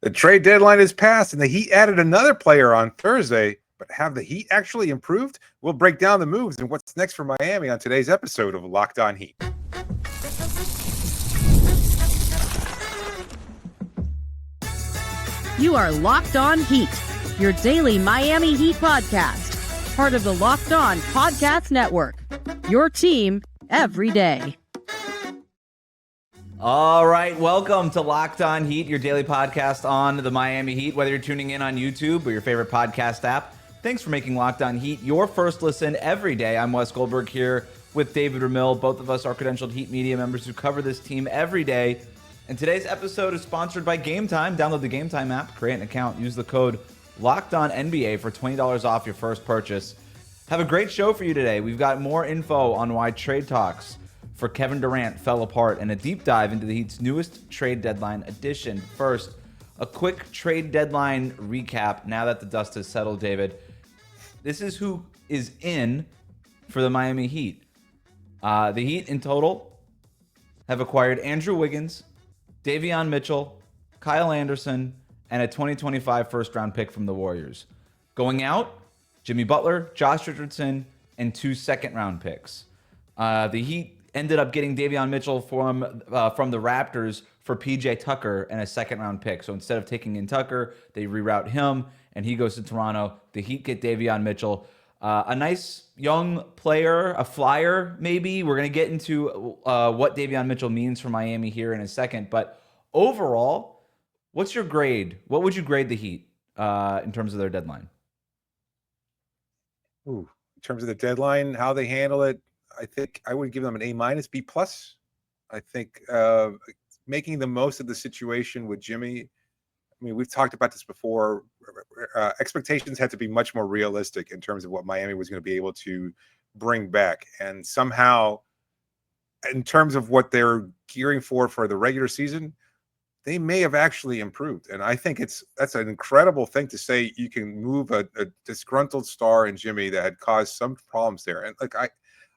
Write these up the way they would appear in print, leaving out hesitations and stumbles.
The trade deadline is passed, and the Heat added another player on Thursday. But have the Heat actually improved? We'll break down the moves and what's next for Miami on today's episode of Locked On Heat. You are Locked On Heat, your daily Miami Heat podcast. Part of the Locked On Podcast Network, your team every day. All right, welcome to Locked On Heat, your daily podcast on the Miami Heat. Whether you're tuning in on YouTube or your favorite podcast app, thanks for making Locked On Heat your first listen every day. I'm Wes Goldberg here with David Ramil. Both of us are credentialed Heat media members who cover this team every day. And today's episode is sponsored by Gametime. Download the Gametime app, create an account, use the code LOCKEDONNBA for $20 off your first purchase. Have a great show for you today. We've got more info on why trade talks for Kevin Durant fell apart and a deep dive into the Heat's newest trade deadline edition. First, a quick trade deadline recap now that the dust has settled, David. This is who is in for the Miami Heat. The Heat in total have acquired Andrew Wiggins, Davion Mitchell, Kyle Anderson, and a 2025 first-round pick from the Warriors. Going out, Jimmy Butler, Josh Richardson, and 2 second-round picks. The Heat ended up getting Davion Mitchell from the Raptors for PJ Tucker and a second-round pick. So instead of taking in Tucker, they reroute him, and he goes to Toronto. The Heat get Davion Mitchell. A nice young player, a flyer maybe. We're going to get into what Davion Mitchell means for Miami here in a second. But overall, what's your grade? What would you grade the Heat in terms of their deadline? In terms of the deadline, how they handle it, I think I would give them an A-, B+. I think making the most of the situation with Jimmy. I mean, we've talked about this before. Expectations had to be much more realistic in terms of what Miami was going to be able to bring back. And somehow, in terms of what they're gearing for the regular season, they may have actually improved. And I think that's an incredible thing to say. You can move a disgruntled star in Jimmy that had caused some problems there. And like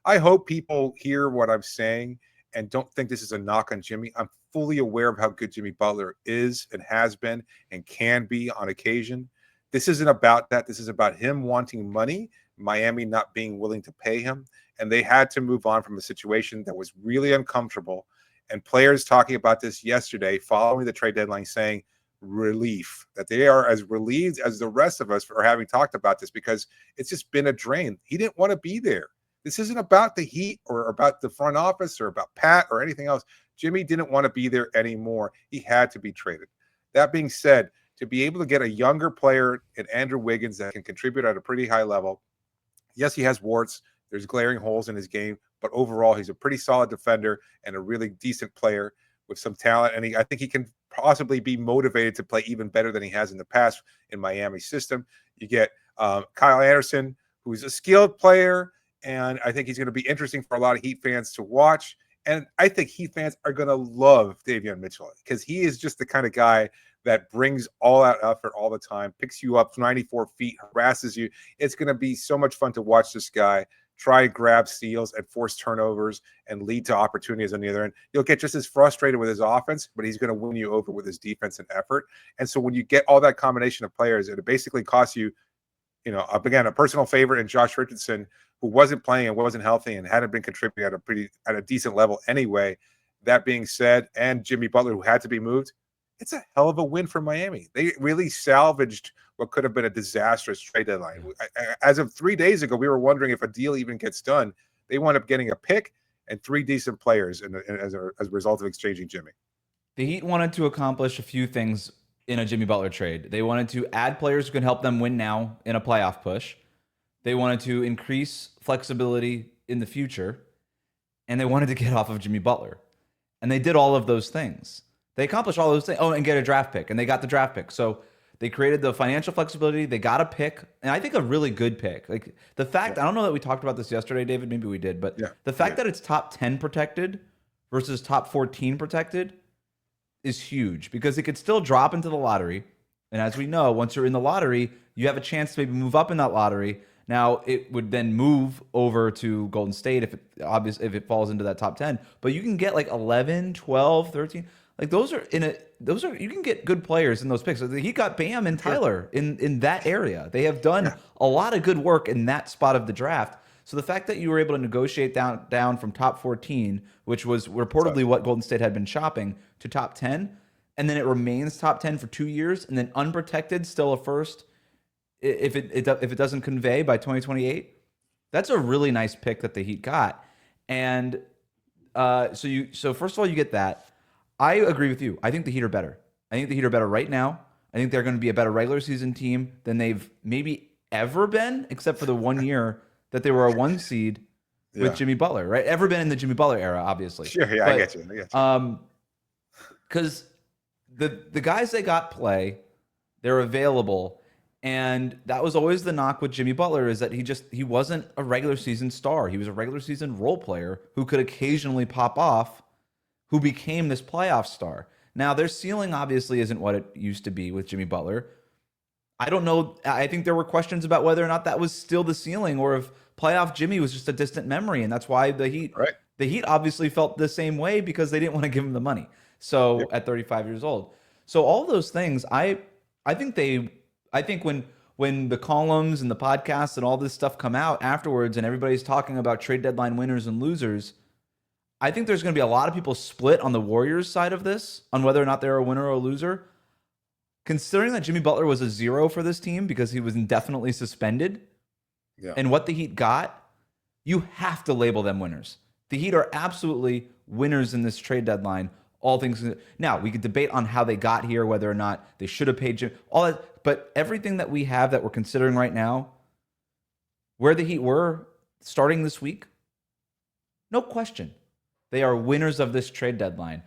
I hope people hear what I'm saying and don't think this is a knock on Jimmy. I'm fully aware of how good Jimmy Butler is and has been and can be on occasion. This isn't about that. This is about him wanting money, Miami not being willing to pay him. And they had to move on from a situation that was really uncomfortable. And players talking about this yesterday following the trade deadline saying relief, that they are as relieved as the rest of us for having talked about this because it's just been a drain. He didn't want to be there. This isn't about the Heat or about the front office or about Pat or anything else. Jimmy didn't want to be there anymore. He had to be traded. That being said, to be able to get a younger player in Andrew Wiggins that can contribute at a pretty high level, yes, he has warts. There's glaring holes in his game, but overall, he's a pretty solid defender and a really decent player with some talent. And I think he can possibly be motivated to play even better than he has in the past in Miami's system. You get Kyle Anderson, who's a skilled player, and I think he's going to be interesting for a lot of Heat fans to watch. And I think Heat fans are going to love Davion Mitchell because he is just the kind of guy that brings all out effort all the time, picks you up 94 feet, harasses you. It's going to be so much fun to watch this guy try to grab steals and force turnovers and lead to opportunities on the other end. You'll get just as frustrated with his offense, but he's going to win you over with his defense and effort. And so when you get all that combination of players, it basically costs you, again, a personal favorite in Josh Richardson, who wasn't playing and wasn't healthy and hadn't been contributing at a decent level anyway. That being said, and Jimmy Butler, who had to be moved, it's a hell of a win for Miami. They really salvaged what could have been a disastrous trade deadline. As of 3 days ago, we were wondering if a deal even gets done. They wound up getting a pick and 3 decent players as a result of exchanging Jimmy. The Heat wanted to accomplish a few things in a Jimmy Butler trade. They wanted to add players who can help them win now in a playoff push. They wanted to increase flexibility in the future. And they wanted to get off of Jimmy Butler. And they did all of those things. They accomplished all those things. Oh, and get a draft pick. And they got the draft pick. So they created the financial flexibility. They got a pick. And I think a really good pick. Like the fact, I don't know that we talked about this yesterday, David. Maybe we did. But the fact that it's top 10 protected versus top 14 protected is huge. Because it could still drop into the lottery. And as we know, once you're in the lottery, you have a chance to maybe move up in that lottery. Now, it would then move over to Golden State if it falls into that top 10. But you can get like 11, 12, 13. Like those are in you can get good players in those picks. He got Bam and Tyler in that area. They have done a lot of good work in that spot of the draft. So the fact that you were able to negotiate down from top 14, which was reportedly what Golden State had been shopping, to top 10, and then it remains top 10 for 2 years, and then unprotected, still a first, if it doesn't convey by 2028, that's a really nice pick that the Heat got. And so first of all, you get that. I agree with you. I think the Heat are better. I think the Heat are better right now. I think they're going to be a better regular season team than they've maybe ever been, except for the 1 year that they were a 1 seed with Jimmy Butler, right? Ever been in the Jimmy Butler era, obviously. Sure, yeah, I get you. Because the guys they got play, they're available, and that was always the knock with Jimmy Butler, is that he wasn't a regular season star. He was a regular season role player who could occasionally pop off, who became this playoff star. Now, their ceiling obviously isn't what it used to be with Jimmy Butler. I don't know. I think there were questions about whether or not that was still the ceiling, or if playoff Jimmy was just a distant memory. And that's why the Heat obviously felt the same way, because they didn't want to give him the money. So at 35 years old. So all those things, I think when the columns and the podcasts and all this stuff come out afterwards and everybody's talking about trade deadline winners and losers, I think there's going to be a lot of people split on the Warriors side of this, on whether or not they're a winner or a loser. Considering that Jimmy Butler was a 0 for this team because he was indefinitely suspended, and what the Heat got, you have to label them winners. The Heat are absolutely winners in this trade deadline. All things now, we could debate on how they got here, whether or not they should have paid Jimmy, all that, but everything that we have that we're considering right now, where the Heat were starting this week, no question, they are winners of this trade deadline.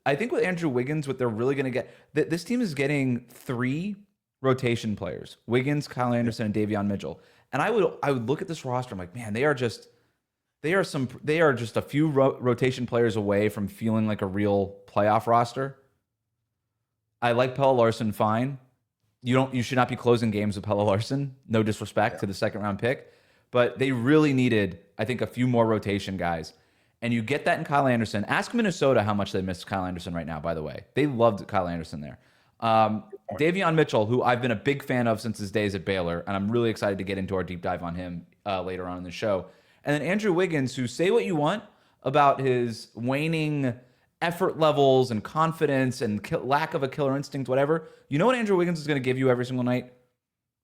I think with Andrew Wiggins, what they're really going to get, this team is getting 3 rotation players: Wiggins, Kyle Anderson, and Davion Mitchell. And I would look at this roster, I'm like, man, they are just a few rotation players away from feeling like a real playoff roster. I like Pelle Larsson fine. You should not be closing games with Pelle Larsson. No disrespect to the second round pick, but they really needed, I think, a few more rotation guys. And you get that in Kyle Anderson. Ask Minnesota how much they miss Kyle Anderson right now, by the way. They loved Kyle Anderson there. Davion Mitchell, who I've been a big fan of since his days at Baylor, and I'm really excited to get into our deep dive on him later on in the show. And then Andrew Wiggins, who, say what you want about his waning effort levels and confidence and lack of a killer instinct, whatever. You know what Andrew Wiggins is going to give you every single night?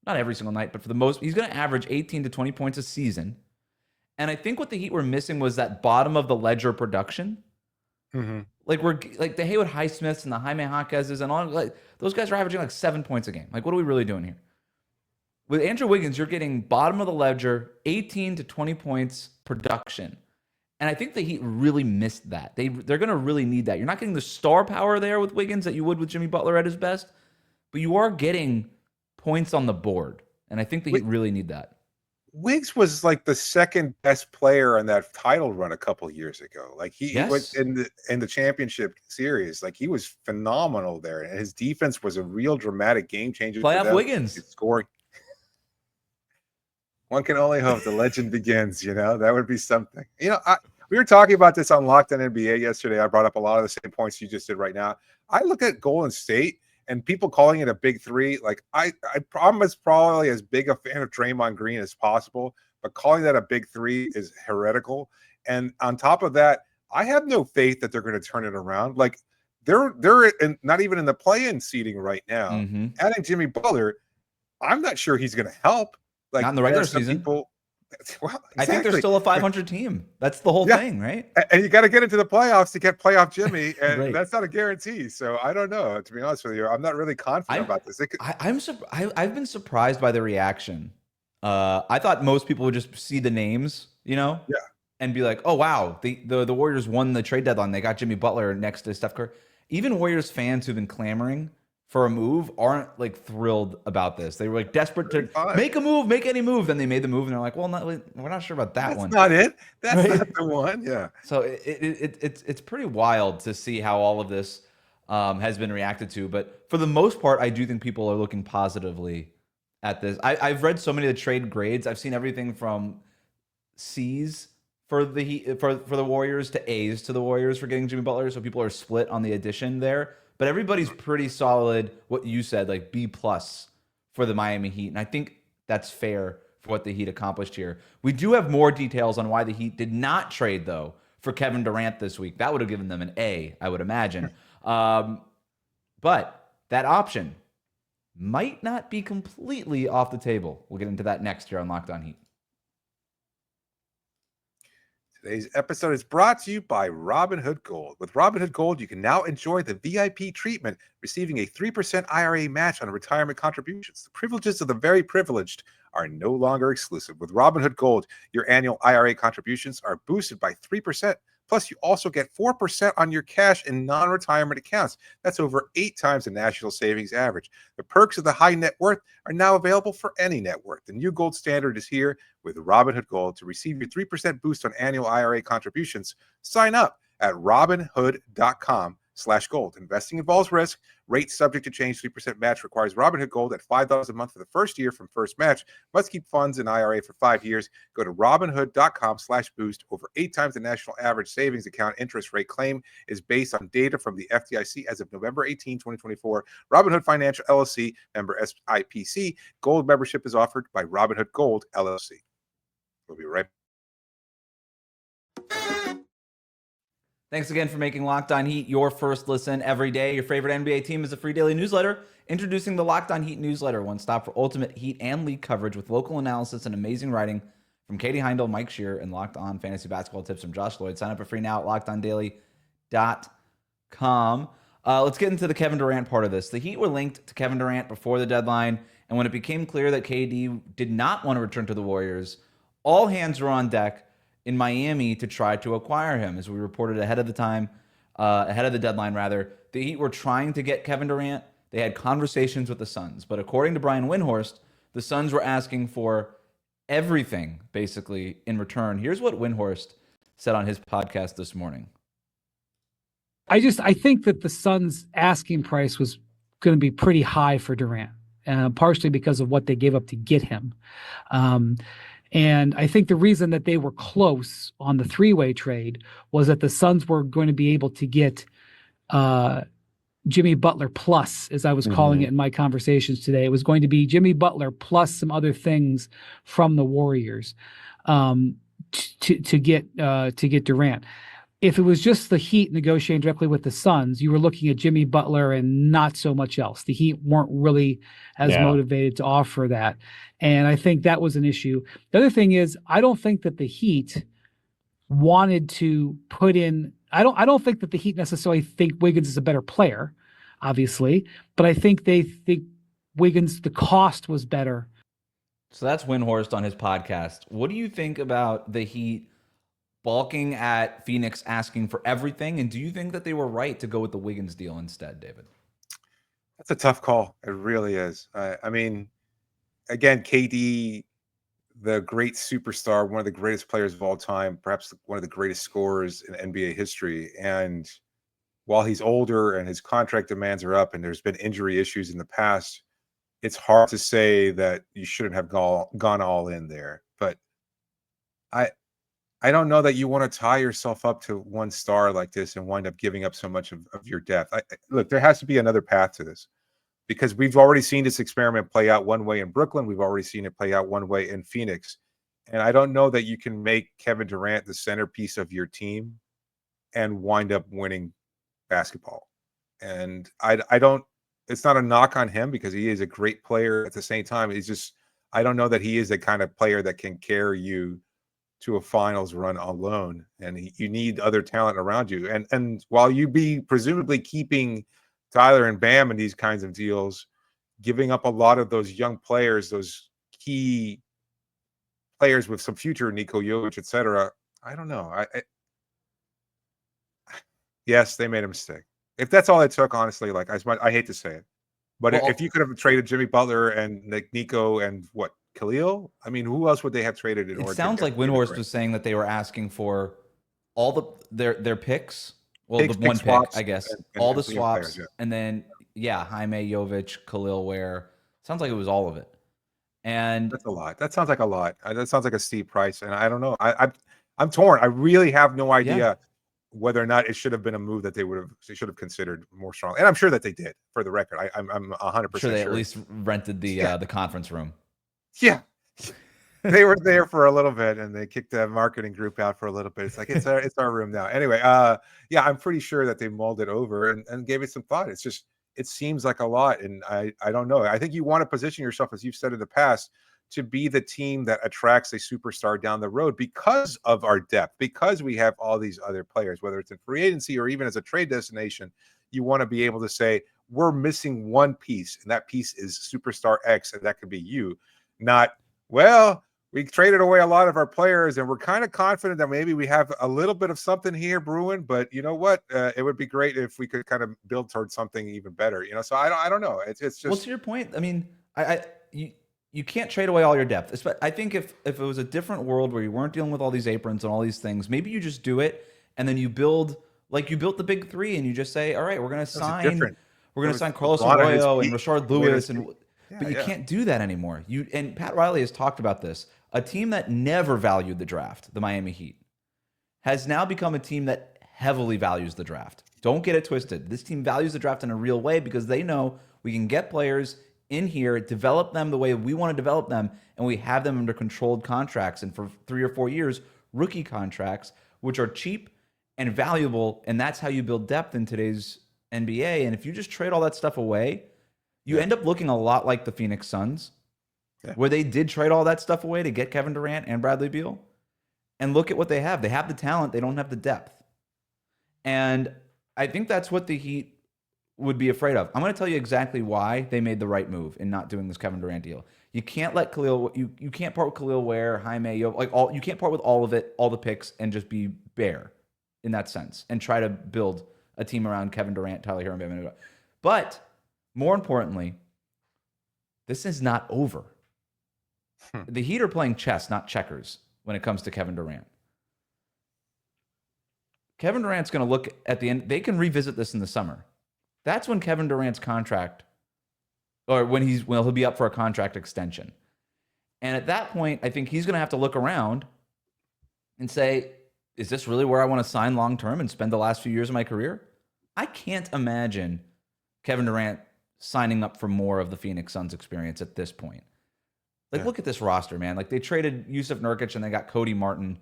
Not every single night, but for the most, he's going to average 18 to 20 points a season. And I think what the Heat were missing was that bottom of the ledger production. Mm-hmm. Like the Haywood Highsmiths and the Jaime Jaquez's and all, like those guys are averaging like 7 points a game. Like, what are we really doing here? With Andrew Wiggins, you're getting bottom of the ledger, 18 to 20 points production. And I think the Heat really missed that. They're going to really need that. You're not getting the star power there with Wiggins that you would with Jimmy Butler at his best, but you are getting points on the board. And I think the Heat really need that. Wiggs was like the second best player in that title run a couple of years ago. Like he was in the championship series. Like he was phenomenal there, and his defense was a real dramatic game changer. Playoff Wiggins scoring. One can only hope the legend begins. You know, that would be something. You know, we were talking about this on Locked On NBA yesterday. I brought up a lot of the same points you just did right now. I look at Golden State and people calling it a big three. Like I promise, probably as big a fan of Draymond Green as possible, but calling that a big three is heretical. And on top of that, I have no faith that they're going to turn it around. Like they're not even in the play-in seating right now. Mm-hmm. Adding Jimmy Butler, I'm not sure he's going to help. Like not in the regular season. Well, exactly. I think they're still a 500 team. That's the whole thing, right? And you got to get into the playoffs to get playoff Jimmy, and right. That's not a guarantee. So I don't know. To be honest with you, I'm not really confident about this. I've been surprised by the reaction. I thought most people would just see the names, and be like, "Oh wow, the Warriors won the trade deadline. They got Jimmy Butler next to Steph Curry." Even Warriors fans who've been clamoring for a move aren't like thrilled about this. They were like desperate to make a move, make any move. Then they made the move, and they're like, "Well, we're not sure about that one." That's not it. That's right? Not the one. Yeah. So it's pretty wild to see how all of this has been reacted to. But for the most part, I do think people are looking positively at this. I've read so many of the trade grades. I've seen everything from C's for the Heat, for the Warriors to A's to the Warriors for getting Jimmy Butler. So people are split on the addition there, but everybody's pretty solid. What you said, like B+ for the Miami Heat, and I think that's fair for what the Heat accomplished here. We do have more details on why the Heat did not trade though for Kevin Durant this week. That would have given them an A, I would imagine. But that option might not be completely off the table. We'll get into that next year on Locked On Heat. Today's episode is brought to you by Robinhood Gold. With Robinhood Gold, you can now enjoy the VIP treatment, receiving a 3% IRA match on retirement contributions. The privileges of the very privileged are no longer exclusive. With Robinhood Gold, your annual IRA contributions are boosted by 3%. Plus, you also get 4% on your cash in non-retirement accounts. That's over 8 times the national savings average. The perks of the high net worth are now available for any net worth. The new gold standard is here with Robinhood Gold. To receive your 3% boost on annual IRA contributions, sign up at robinhood.com/gold. Investing involves risk. Rates subject to change. 3% match requires Robinhood Gold at $5 a month for the first year from first match. Must keep funds in IRA for 5 years. Go to robinhood.com/boost. Over 8 times the national average savings account interest rate. Claim is based on data from the FDIC as of November 18, 2024. Robinhood Financial LLC, member SIPC. Gold membership is offered by Robinhood Gold LLC. We'll be right back. Thanks again for making Locked On Heat your first listen every day. Your favorite NBA team is a free daily newsletter. Introducing the Locked On Heat newsletter, one stop for ultimate Heat and league coverage with local analysis and amazing writing from Katie Heindel, Mike Shear, and Locked On fantasy basketball tips from Josh Lloyd. Sign up for free now at lockedondaily.com. Let's get into the Kevin Durant part of this. The Heat were linked to Kevin Durant before the deadline, and when it became clear that KD did not want to return to the Warriors, all hands were on deck in Miami to try to acquire him. As we reported ahead of the deadline, the Heat were trying to get Kevin Durant. They had conversations with the Suns, but according to Brian Windhorst, the Suns were asking for everything basically in return. Here's what Windhorst said on his podcast this morning. I think that the Suns' asking price was going to be pretty high for Durant, partially because of what they gave up to get him. And I think the reason that they were close on the three-way trade was that the Suns were going to be able to get Jimmy Butler plus, as I was calling it in my conversations today. It was going to be Jimmy Butler plus some other things from the Warriors to get Durant. If it was just the Heat negotiating directly with the Suns, you were looking at Jimmy Butler and not so much else. The Heat weren't really as motivated to offer that. And I think that was an issue. The other thing is, I don't think that the Heat wanted to put in, I don't think that the Heat necessarily think Wiggins is a better player, obviously, but I think they think Wiggins, the cost was better. So that's Windhorst on his podcast. What do you think about the Heat balking at Phoenix, asking for everything? And do you think that they were right to go with the Wiggins deal instead, David? That's a tough call. It really is. I mean, again, KD, the great superstar, one of the greatest players of all time, perhaps one of the greatest scorers in NBA history. And while he's older and his contract demands are up and there's been injury issues in the past, it's hard to say that you shouldn't have gone all in there. But I don't know that you want to tie yourself up to one star like this and wind up giving up so much of your depth. Look, there has to be another path to this, because we've already seen this experiment play out one way in Brooklyn. We've already seen it play out one way in Phoenix. And I don't know that you can make Kevin Durant the centerpiece of your team and wind up winning basketball. And I don't, it's not a knock on him, because he is a great player. At the same time, he's just, I don't know that he is the kind of player that can carry you to a finals run alone, and you need other talent around you. And while you be presumably keeping Tyler and Bam in these kinds of deals, giving up a lot of those young players, those key players with some future, Niko Jovic, etc. I don't know. Yes, they made a mistake. If that's all it took, honestly, like I hate to say it, but if you could have traded Jimmy Butler and Nico and what, Khalil? I mean, who else would they have traded in order? It sounds like Windhorst was saying that they were asking for all their picks. Well, the one pick, I guess. All the swaps. Players, and then, Jaime, Jovic, Khalil Ware. Sounds like it was all of it. And that's a lot. That sounds like a lot. That sounds like a steep price. And I don't know. I'm torn. I really have no idea Yeah. whether or not it should have been a move that they should have considered more strongly. And I'm sure that they did. For the record, I'm 100% Sure, they sure. at least rented the conference room. Yeah. They were there for a little bit, and they kicked the marketing group out for a little bit. It's like it's our room now. Anyway, yeah, I'm pretty sure that they mulled it over and gave it some thought. It's just it seems like a lot, and I don't know. I think you want to position yourself, as you've said in the past, to be the team that attracts a superstar down the road because of our depth, because we have all these other players, whether it's in free agency or even as a trade destination. You want to be able to say we're missing one piece, and that piece is superstar X, and that could be you, not well. We traded away a lot of our players, and we're kind of confident that maybe we have a little bit of something here brewing. But you know what? It would be great if we could kind of build towards something even better. So I don't know. It's just. Well, to your point, I mean, you can't trade away all your depth. I think if it was a different world where you weren't dealing with all these aprons and all these things, maybe you just do it and then you build like you built the big three, and you just say, all right, we're going to sign Carlos Arroyo and Rashard Lewis but you can't do that anymore. And Pat Riley has talked about this. A team that never valued the draft, the Miami Heat, has now become a team that heavily values the draft. Don't get it twisted. This team values the draft in a real way because they know we can get players in here, develop them the way we want to develop them, and we have them under controlled contracts. And for 3 or 4 years, rookie contracts, which are cheap and valuable. And that's how you build depth in today's NBA. And if you just trade all that stuff away, you end up looking a lot like the Phoenix Suns, where they did trade all that stuff away to get Kevin Durant and Bradley Beal. And look at what they have. They have the talent. They don't have the depth. And I think that's what the Heat would be afraid of. I'm going to tell you exactly why they made the right move in not doing this Kevin Durant deal. You can't let Khalil, you can't part with Khalil Ware, Jaime, you can't part with all of it, all the picks, and just be bare in that sense and try to build a team around Kevin Durant, Tyler Hero, and Bam Adebayo. But more importantly, this is not over. The Heat are playing chess, not checkers, when it comes to Kevin Durant. Kevin Durant's going to look at the end. They can revisit this in the summer. That's when Kevin Durant's contract, or when he'll be up for a contract extension. And at that point, I think he's going to have to look around and say, is this really where I want to sign long-term and spend the last few years of my career? I can't imagine Kevin Durant signing up for more of the Phoenix Suns experience at this point. Look at this roster, man. Like, they traded Yusuf Nurkic and they got Cody Martin,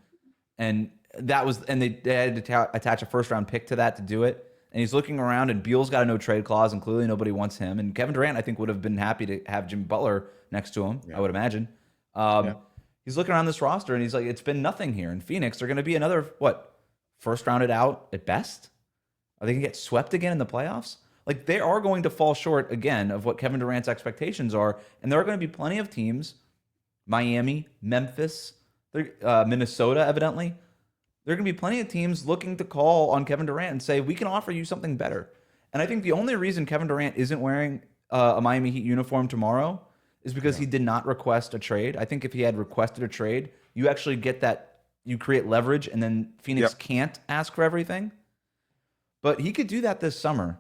and they had to attach a first-round pick to that to do it. And he's looking around, and Beal's got a no-trade clause, and clearly nobody wants him. And Kevin Durant, I think, would have been happy to have Jimmy Butler next to him, I would imagine. He's looking around this roster, and he's like, it's been nothing here. In Phoenix, they're going to be another, first-rounded out at best? Are they going to get swept again in the playoffs? Like, they are going to fall short again of what Kevin Durant's expectations are, and there are going to be plenty of teams, Miami, Memphis, Minnesota, evidently. There are going to be plenty of teams looking to call on Kevin Durant and say, we can offer you something better. And I think the only reason Kevin Durant isn't wearing a Miami Heat uniform tomorrow is because he did not request a trade. I think if he had requested a trade, you actually get that, you create leverage, and then Phoenix can't ask for everything. But he could do that this summer.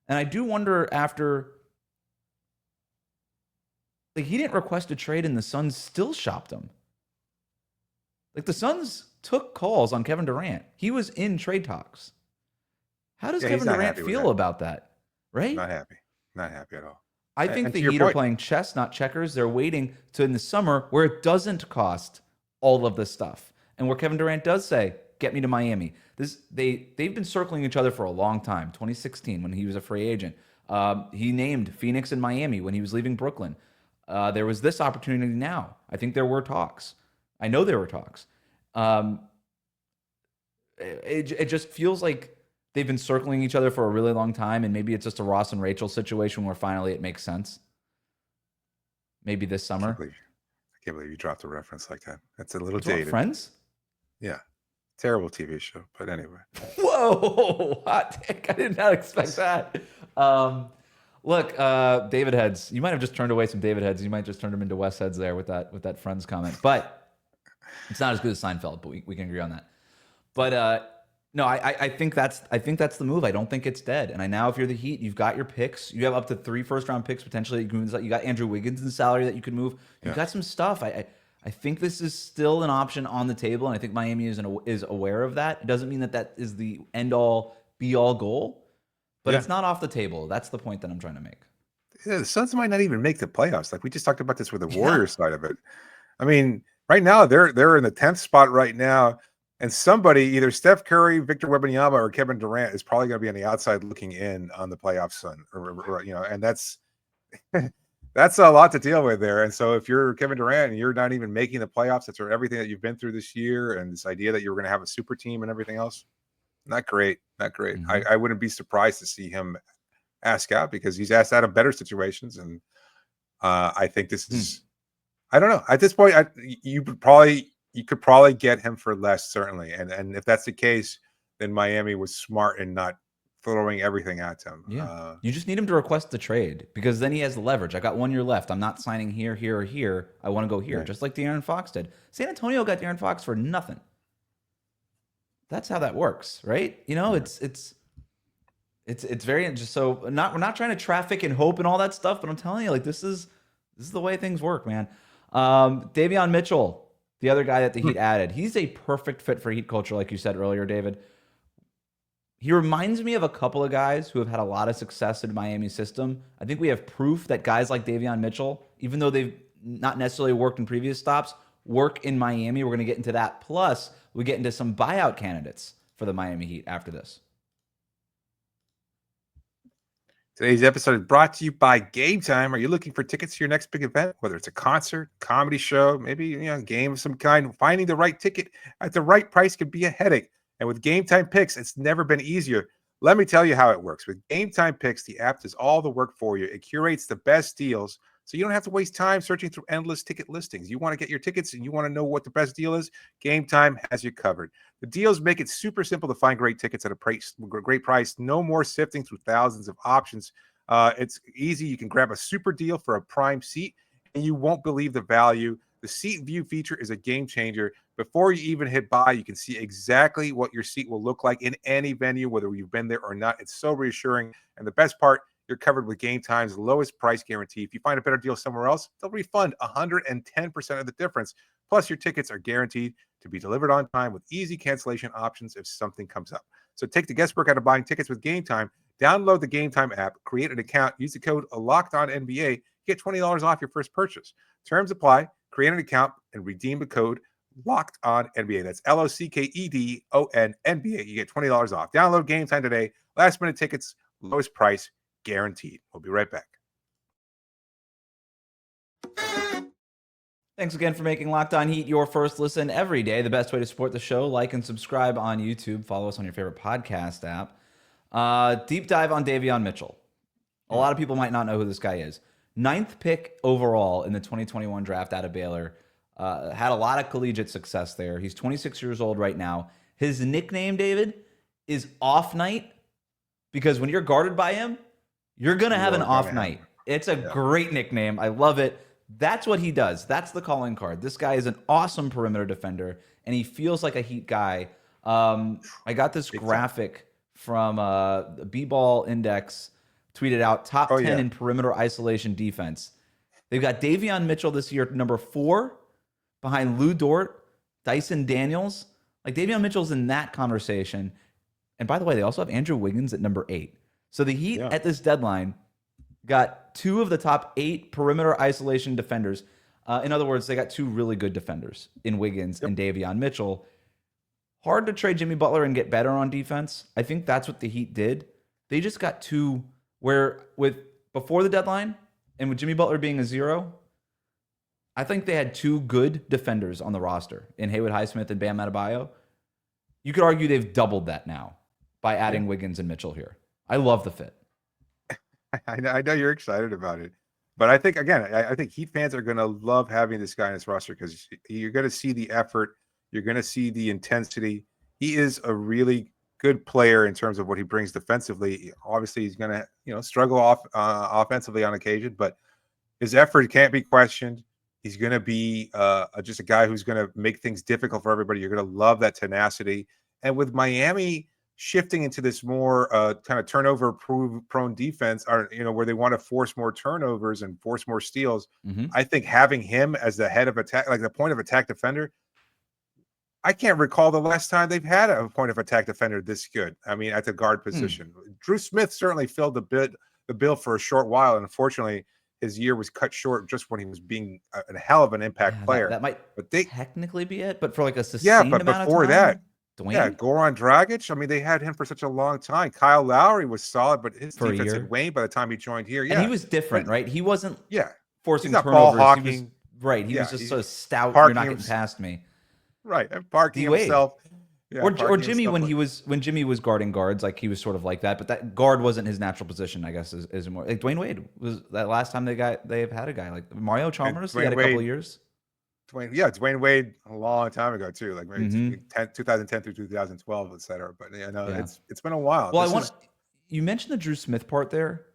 And I do wonder after, he didn't request a trade and the Suns still shopped him. The Suns took calls on Kevin Durant. He was in trade talks. How does Kevin Durant feel about that? Right? Not happy. Not happy at all. I think the Heat are playing chess, not checkers. They're waiting to in the summer where it doesn't cost all of this stuff. And where Kevin Durant does say, get me to Miami. They've been circling each other for a long time. 2016, when he was a free agent. He named Phoenix and Miami when he was leaving Brooklyn. There was this opportunity now. I think there were talks. I know there were talks. It just feels like they've been circling each other for a really long time, and maybe it's just a Ross and Rachel situation where finally it makes sense. Maybe this summer. I can't believe you dropped a reference like that. That's a little dated. Friends? Yeah. Terrible TV show, but anyway. Whoa, hot take. I did not expect that. Look, David heads. You might have just turned away some David heads. You might just turn them into Wes heads there with that Friends comment. But it's not as good as Seinfeld, but we can agree on that. But no, I think that's the move. I don't think it's dead. And now if you're the Heat, you've got your picks. You have up to 3 first-round picks potentially. You got Andrew Wiggins in the salary that you could move. You've got some stuff. I think this is still an option on the table, and I think Miami is aware of that. It doesn't mean that is the end-all, be-all goal, but it's not off the table. That's the point that I'm trying to make. Yeah, the Suns might not even make the playoffs. Like we just talked about this with the Warriors side of it. I mean, right now they're in the 10th spot right now, and somebody, either Steph Curry, Victor Wembanyama, or Kevin Durant, is probably going to be on the outside looking in on the playoff sun, or and that's that's a lot to deal with there. And so if you're Kevin Durant and you're not even making the playoffs after everything that you've been through this year, and this idea that you're going to have a super team and everything else, not great. Mm-hmm. I wouldn't be surprised to see him ask out, because he's asked out of better situations, and I think this is. I don't know. At this point, you could probably get him for less, certainly. And if that's the case, then Miami was smart in not throwing everything at him. Yeah. You just need him to request the trade, because then he has the leverage. I got 1 year left. I'm not signing here, or here. I want to go here, just like De'Aaron Fox did. San Antonio got De'Aaron Fox for nothing. That's how that works, right? It's very interesting. So we're not trying to traffic and hope and all that stuff, but I'm telling you, like, this is the way things work, man. Davion Mitchell, the other guy that the Heat added, he's a perfect fit for Heat culture, like you said earlier, David. He reminds me of a couple of guys who have had a lot of success in Miami's system. I think we have proof that guys like Davion Mitchell, even though they've not necessarily worked in previous stops, work in Miami. We're going to get into that. Plus, we get into some buyout candidates for the Miami Heat after this. Today's episode is brought to you by Gametime. Are you looking for tickets to your next big event, whether it's a concert, comedy show, maybe a game of some kind? Finding the right ticket at the right price can be a headache. And with Gametime Picks, it's never been easier. Let me tell you how it works. With Gametime Picks, the app does all the work for you. It curates the best deals, so you don't have to waste time searching through endless ticket listings. You want to get your tickets and you want to know what the best deal is? Gametime has you covered. The deals make it super simple to find great tickets at a great price. No more sifting through thousands of options. It's easy. You can grab a super deal for a prime seat, and you won't believe the value. The seat view feature is a game changer. Before you even hit buy, you can see exactly what your seat will look like in any venue, whether you've been there or not. It's so reassuring. And the best part, you're covered with Gametime's lowest price guarantee. If you find a better deal somewhere else, they'll refund 110% of the difference. Plus, your tickets are guaranteed to be delivered on time with easy cancellation options if something comes up. So take the guesswork out of buying tickets with Gametime. Download the Gametime app, create an account, use the code LOCKEDONNBA, get $20 off your first purchase. Terms apply. Create an account and redeem the code LOCKEDONNBA. That's LOCKEDONNBA. You get $20 off. Download Gametime today. Last minute tickets, lowest price guaranteed. We'll be right back. Thanks again for making Locked On Heat your first listen every day. The best way to support the show, like and subscribe on YouTube. Follow us on your favorite podcast app. Deep dive on Davion Mitchell. A lot of people might not know who this guy is. 9th pick overall in the 2021 draft out of Baylor. Had a lot of collegiate success there. He's 26 years old right now. His nickname, David, is Off Night, because when you're guarded by him, you're going to have an off night. It's a great nickname. I love it. That's what he does. That's the calling card. This guy is an awesome perimeter defender, and he feels like a Heat guy. I got this graphic from the B-Ball Index, tweeted out top 10 in perimeter isolation defense. They've got Davion Mitchell this year, number 4, behind Lou Dort, Dyson Daniels. Like, Davion Mitchell's in that conversation. And by the way, they also have Andrew Wiggins at number 8. So the Heat at this deadline got 2 of the top 8 perimeter isolation defenders. In other words, they got 2 really good defenders in Wiggins and Davion Mitchell. Hard to trade Jimmy Butler and get better on defense. I think that's what the Heat did. They just got 2 where before the deadline and with Jimmy Butler being a 0, I think they had 2 good defenders on the roster in Haywood Highsmith and Bam Adebayo. You could argue they've doubled that now by adding Wiggins and Mitchell here. I love the fit. I know you're excited about it, but I think, again, I think Heat fans are going to love having this guy in this roster, because you're going to see the effort. You're going to see the intensity. He is a really good player in terms of what he brings defensively. Obviously, he's going to struggle offensively on occasion, but his effort can't be questioned. He's going to be just a guy who's going to make things difficult for everybody. You're going to love that tenacity. And with Miami shifting into this more kind of turnover prone defense, or where they want to force more turnovers and force more steals. I think having him as the head of attack, like the point of attack defender, I can't recall the last time they've had a point of attack defender this good. I mean, at the guard position, Drew Smith certainly filled the bill for a short while, and unfortunately, his year was cut short just when he was being a hell of an impact player. That might technically be it, but for like a yeah, sustained but amount before of time, that, Dwayne? yeah, Goran Dragic. I mean, they had him for such a long time. Kyle Lowry was solid, but his For a defense year. had waned by the time he joined here. And Yeah, he was different, right? He wasn't forcing he's not turnovers. ball He was hawking. right. He Yeah, was just he's so stout. parking You're not getting past me. Right, and parking D-Wade. himself. Yeah, Or parking Jimmy himself when Jimmy was guarding guards, like he was sort of like that, but that guard wasn't his natural position, I guess, is more like Dwayne Wade was that last time they've had a guy like Mario Chalmers. He had a couple of years. Dwayne Wade a long time ago too, like maybe Mm-hmm. 2010 through 2012, etc. But it's been a while. Well, you mentioned the Drew Smith part there.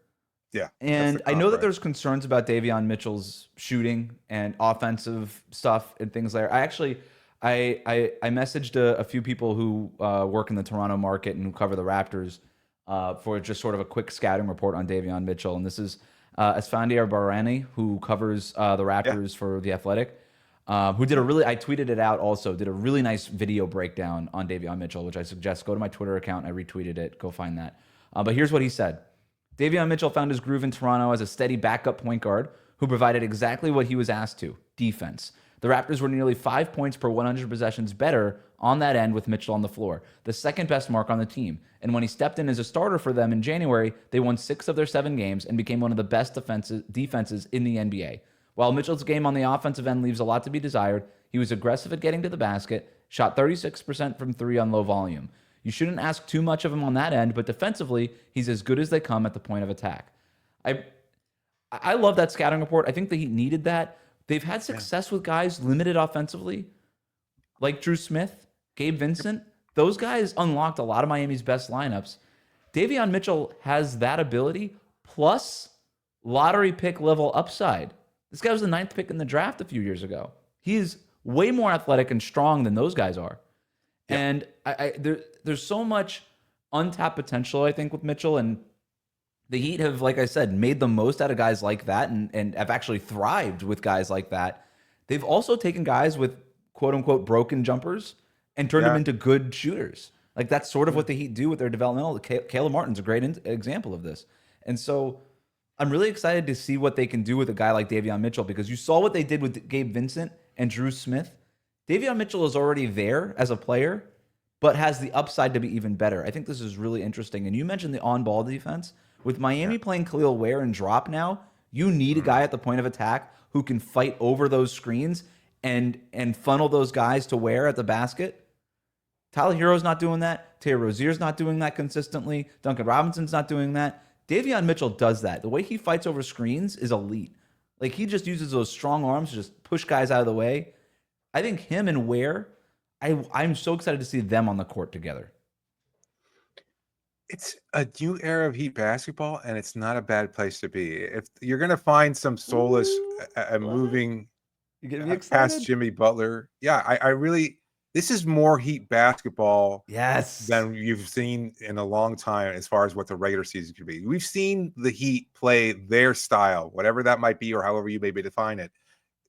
Yeah, and I know that there's concerns about Davion Mitchell's shooting and offensive stuff and things like that. I actually. I messaged a few people who work in the Toronto market and who cover the Raptors for just sort of a quick scouting report on Davion Mitchell. And this is Esfandiar Barani, who covers the Raptors for The Athletic, who did I tweeted it out also, did a really nice video breakdown on Davion Mitchell, which I suggest go to my Twitter account. I retweeted it. Go find that. But here's what he said. Davion Mitchell found his groove in Toronto as a steady backup point guard who provided exactly what he was asked to, defense. The Raptors were nearly 5 points per 100 possessions better on that end with Mitchell on the floor, the second best mark on the team. And when he stepped in as a starter for them in January, they won 6 of their 7 games and became one of the best defenses in the NBA. While Mitchell's game on the offensive end leaves a lot to be desired, he was aggressive at getting to the basket, shot 36% from 3 on low volume. You shouldn't ask too much of him on that end, but defensively, he's as good as they come at the point of attack. I love that scouting report. I think the Heat needed that. They've had success with guys limited offensively, like Drew Smith, Gabe Vincent. Those guys unlocked a lot of Miami's best lineups. Davion Mitchell has that ability, plus lottery pick level upside. This guy was the 9th pick in the draft a few years ago. He's way more athletic and strong than those guys are. Yeah. And there's so much untapped potential, I think, with Mitchell. And the Heat have, like I said, made the most out of guys like that and have actually thrived with guys like that. They've also taken guys with quote-unquote broken jumpers and turned them into good shooters. Like, that's sort of what the Heat do with their developmental. Caleb Martin's a great example of this. And so I'm really excited to see what they can do with a guy like Davion Mitchell, because you saw what they did with Gabe Vincent and Drew Smith. Davion Mitchell is already there as a player, but has the upside to be even better. I think this is really interesting. And you mentioned the on-ball defense. With Miami playing Khalil Ware and drop now, you need a guy at the point of attack who can fight over those screens and funnel those guys to Ware at the basket. Tyler Hero's not doing that. Terry Rozier's not doing that consistently. Duncan Robinson's not doing that. Davion Mitchell does that. The way he fights over screens is elite. Like, he just uses those strong arms to just push guys out of the way. I think him and Ware, I'm so excited to see them on the court together. It's a new era of Heat basketball, and it's not a bad place to be. If you're going to find some solace moving past Jimmy Butler, I really, this is more Heat basketball than you've seen in a long time as far as what the regular season could be. We've seen the Heat play their style, whatever that might be or however you maybe define it,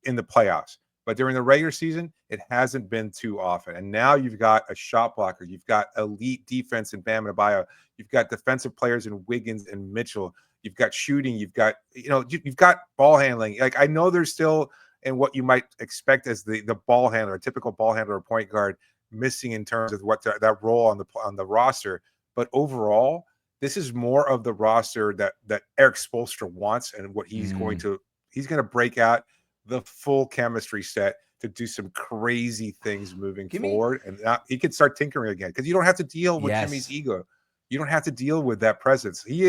in the playoffs. But during the regular season, it hasn't been too often. And now you've got a shot blocker. You've got elite defense in Bam Adebayo. You've got defensive players in Wiggins and Mitchell. You've got shooting. You've got, you've got ball handling. Like, I know there's still, and what you might expect as the ball handler, a typical ball handler or point guard, missing in terms of what that role on the roster. But overall, this is more of the roster that Eric Spoelstra wants, and what he's going to break out the full chemistry set to do some crazy things moving forward. And he can start tinkering again, because you don't have to deal with Jimmy's ego. You don't have to deal with that presence. He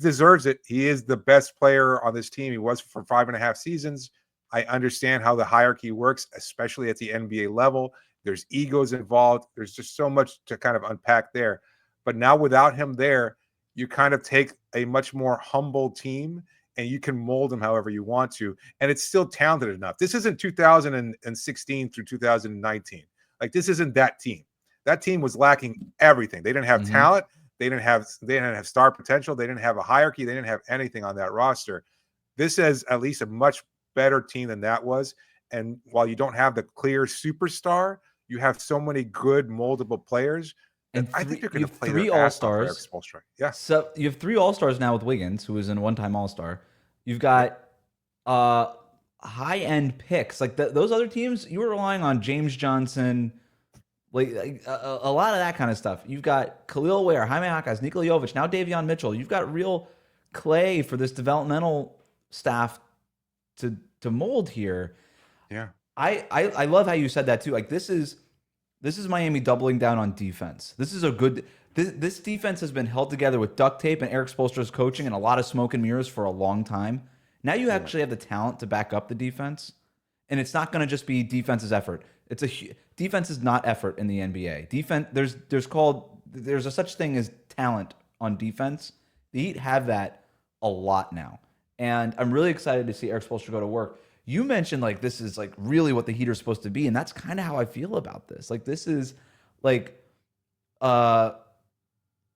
deserves it. He is the best player on this team. He was for 5.5 seasons. I understand how the hierarchy works, especially at the NBA level. There's egos involved. There's just so much to kind of unpack there. But now without him there, you kind of take a much more humble team and you can mold them however you want to. And it's still talented enough. This isn't 2016 through 2019. Like, this isn't that team. That team was lacking everything. They didn't have Mhm. talent. They didn't have star potential. They didn't have a hierarchy. They didn't have anything on that roster. This is at least a much better team than that was. And while you don't have the clear superstar, you have so many good moldable players that And I think they're going you to have play three their ass off for Eric All-Stars. Spoelstra. Yeah. So you have 3 All-Stars now with Wiggins, who is a one-time All-Star. You've got high-end picks. Like those other teams, you were relying on James Johnson, like a lot of that kind of stuff. You've got Khalil Ware, Jaime Jaquez, Nikola Jovic, now Davion Mitchell. You've got real clay for this developmental staff to mold here. Yeah. I love how you said that too. Like this is Miami doubling down on defense. This is a good. This defense has been held together with duct tape and Eric Spoelstra's coaching and a lot of smoke and mirrors for a long time. Now you actually have the talent to back up the defense, and it's not going to just be defense's effort. Defense is not effort in the NBA. Defense there's a such thing as talent on defense. The Heat have that a lot now, and I'm really excited to see Eric Spoelstra go to work. You mentioned like this is like really what the Heat are supposed to be, and that's kind of how I feel about this. Like this is like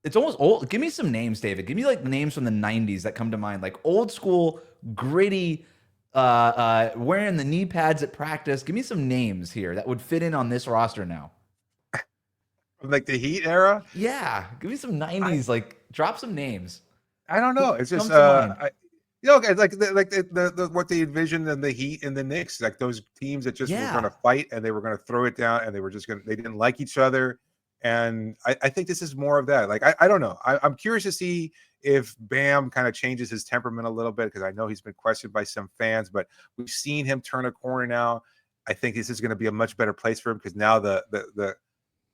it's almost old. Give me some names, David. Give me like names from the 90s that come to mind, like old school, gritty, wearing the knee pads at practice. Give me some names here that would fit in on this roster now. Like the Heat era? Yeah, give me some 90s. Like drop some names. I don't know. It's just what they envisioned in the Heat and the Knicks, like those teams that just were going to fight and they were going to throw it down and they didn't like each other. And I think this is more of that. Like, I don't know. I'm curious to see if Bam kind of changes his temperament a little bit, because I know he's been questioned by some fans, but we've seen him turn a corner now. I think this is going to be a much better place for him, because now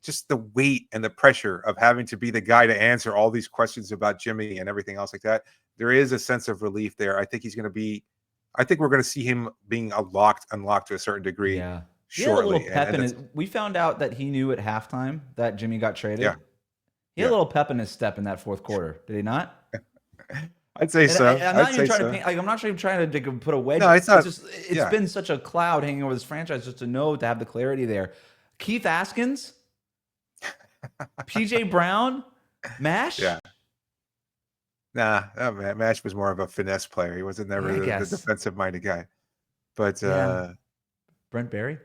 just the weight and the pressure of having to be the guy to answer all these questions about Jimmy and everything else like that, there is a sense of relief there. I think we're going to see him being unlocked to a certain degree. Yeah. Shortly. He had a little pep in we found out that he knew at halftime that Jimmy got traded. Yeah. He had a little pep in his step in that fourth quarter. Did he not? I'd say so. I'm not even trying to paint, like, I'm not even trying to put a wedge. No, it's not. It's been such a cloud hanging over this franchise just to have the clarity there. Keith Askins, PJ Brown, Mash. Yeah. Nah, Mash was more of a finesse player. He wasn't never the defensive minded guy. But Brent Barry.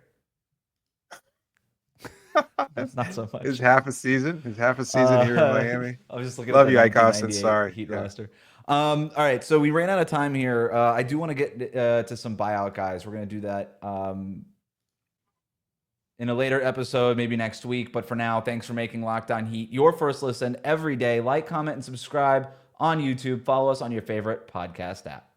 That's not so much. It's half a season. Here in Miami. I was just looking. Love you, Ike Austin. Sorry, Heat roster. All right, so we ran out of time here. I do want to get to some buyout guys. We're going to do that in a later episode, maybe next week. But for now, thanks for making Locked On Heat your first listen every day. Like, comment, and subscribe on YouTube. Follow us on your favorite podcast app.